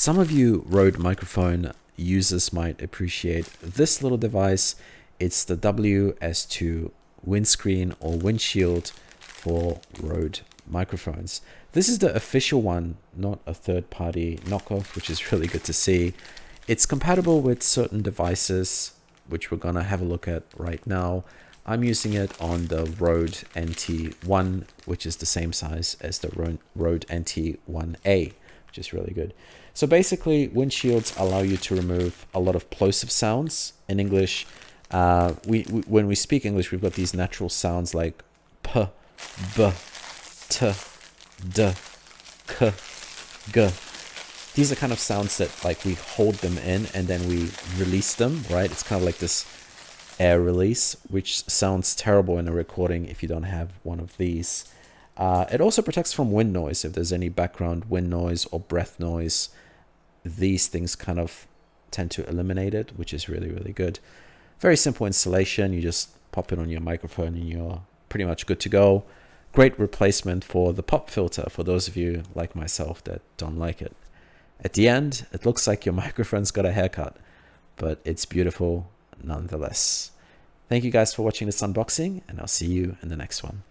Some of you Rode microphone users might appreciate this little device. It's the WS2 Windscreen or Windshield for Rode microphones. This is the official one, not a third-party knockoff, which is really good to see. It's compatible with certain devices, which we're gonna have a look at right now. I'm using it on the Rode NT1, which is the same size as the Rode NT1A, which is really good. So basically, windshields allow you to remove a lot of plosive sounds. In English, when we speak English, we've got these natural sounds like p, b, t, d, k, g. These are kind of sounds that like we hold them in and then we release them, right? It's kind of like this air release, which sounds terrible in a recording if you don't have one of these. It also protects from wind noise. If there's any background wind noise or breath noise, these things kind of tend to eliminate it, which is really, really good. Very simple installation. You just pop it on your microphone and you're pretty much good to go. Great replacement for the pop filter for those of you like myself that don't like it. At the end, it looks like your microphone's got a haircut, but it's beautiful nonetheless. Thank you guys for watching this unboxing, and I'll see you in the next one.